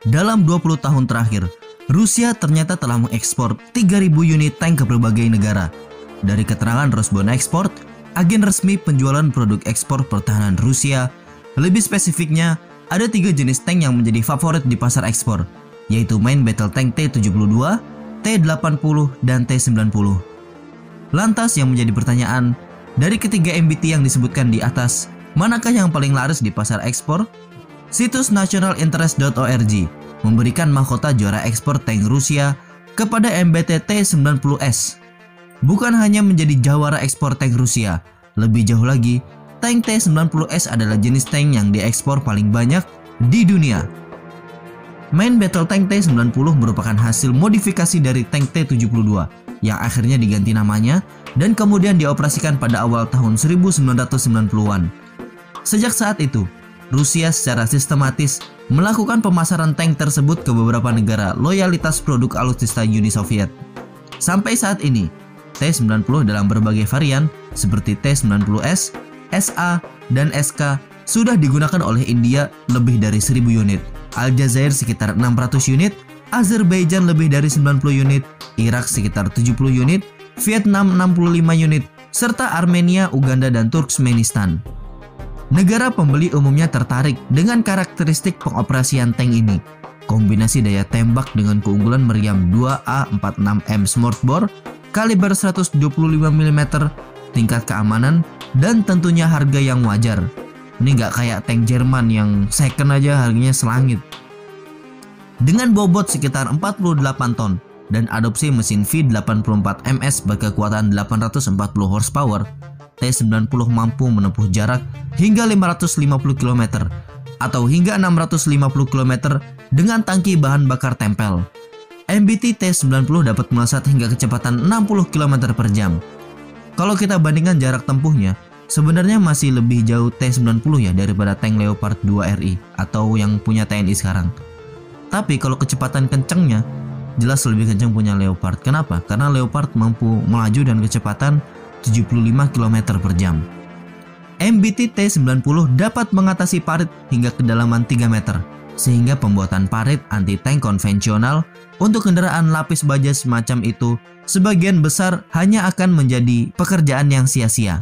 Dalam 20 tahun terakhir, Rusia ternyata telah mengekspor 3.000 unit tank ke berbagai negara. Dari keterangan Rosbonexport, agen resmi penjualan produk ekspor pertahanan Rusia, lebih spesifiknya, ada 3 jenis tank yang menjadi favorit di pasar ekspor, yaitu Main Battle Tank T-72, T-80, dan T-90. Lantas yang menjadi pertanyaan, dari ketiga MBT yang disebutkan di atas, manakah yang paling laris di pasar ekspor? Situs nationalinterest.org memberikan mahkota juara ekspor tank Rusia kepada MBT T-90S. Bukan hanya menjadi jawara ekspor tank Rusia, lebih jauh lagi, tank T-90S adalah jenis tank yang diekspor paling banyak di dunia. Main Battle Tank T-90 merupakan hasil modifikasi dari tank T-72 yang akhirnya diganti namanya dan kemudian dioperasikan pada awal tahun 1990-an. Sejak saat itu, Rusia secara sistematis melakukan pemasaran tank tersebut ke beberapa negara loyalitas produk alutsista Uni Soviet. Sampai saat ini, T-90 dalam berbagai varian seperti T-90S, SA, dan SK sudah digunakan oleh India lebih dari 1.000 unit, Aljazair sekitar 600 unit, Azerbaijan lebih dari 90 unit, Irak sekitar 70 unit, Vietnam 65 unit, serta Armenia, Uganda, dan Turkmenistan. Negara pembeli umumnya tertarik dengan karakteristik pengoperasian tank ini. Kombinasi daya tembak dengan keunggulan meriam 2A46M Smoothbore, kaliber 125 mm, tingkat keamanan, dan tentunya harga yang wajar. Ini nggak kayak tank Jerman yang second aja harganya selangit. Dengan bobot sekitar 48 ton dan adopsi mesin V84 MS berkekuatan 840 horsepower, T-90 mampu menempuh jarak hingga 550 km atau hingga 650 km dengan tangki bahan bakar tempel. MBT T-90 dapat melesat hingga kecepatan 60 km per jam. Kalau kita bandingkan jarak tempuhnya, sebenarnya masih lebih jauh T-90 ya daripada tank Leopard 2 RI atau yang punya TNI sekarang. Tapi kalau kecepatan kencangnya, jelas lebih kencang punya Leopard. Kenapa? Karena Leopard mampu melaju dan kecepatan 75 km per jam. MBT T-90 dapat mengatasi parit hingga kedalaman 3 meter, sehingga pembuatan parit anti-tank konvensional untuk kendaraan lapis baja semacam itu sebagian besar hanya akan menjadi pekerjaan yang sia-sia.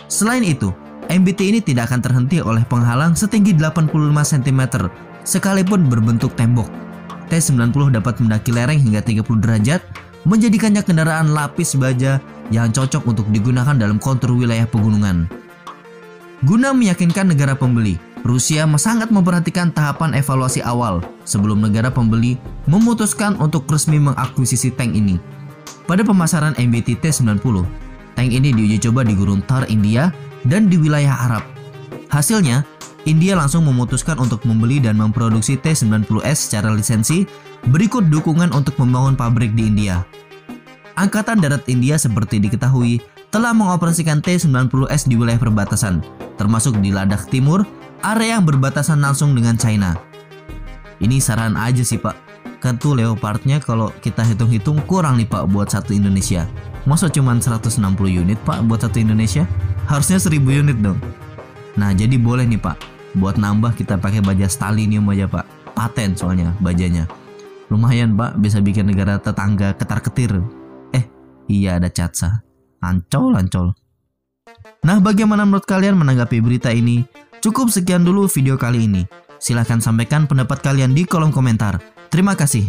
Selain itu, MBT ini tidak akan terhenti oleh penghalang setinggi 85 cm sekalipun berbentuk tembok. T-90 dapat mendaki lereng hingga 30 derajat, menjadikannya kendaraan lapis baja yang cocok untuk digunakan dalam kontur wilayah pegunungan. Guna meyakinkan negara pembeli, Rusia sangat memperhatikan tahapan evaluasi awal sebelum negara pembeli memutuskan untuk resmi mengakuisisi tank ini. Pada pemasaran MBT T-90, tank ini diuji coba di Gurun Thar, India, dan di wilayah Arab. Hasilnya, India langsung memutuskan untuk membeli dan memproduksi T-90S secara lisensi berikut dukungan untuk membangun pabrik di India. Angkatan Darat India seperti diketahui telah mengoperasikan T-90S di wilayah perbatasan, termasuk di Ladakh Timur, area yang berbatasan langsung dengan China. Ini saran aja sih Pak, kan tuh Leopardnya kalau kita hitung-hitung kurang nih Pak buat satu Indonesia. Masa cuma 160 unit Pak buat satu Indonesia? Harusnya 1000 unit dong. Nah jadi boleh nih Pak, buat nambah kita pakai baja Stalinium aja Pak, paten soalnya bajanya. Lumayan Pak, bisa bikin negara tetangga ketar-ketir. Iya ada Catsa, ancol. Nah bagaimana menurut kalian menanggapi berita ini? Cukup sekian dulu video kali ini. Silahkan sampaikan pendapat kalian di kolom komentar. Terima kasih.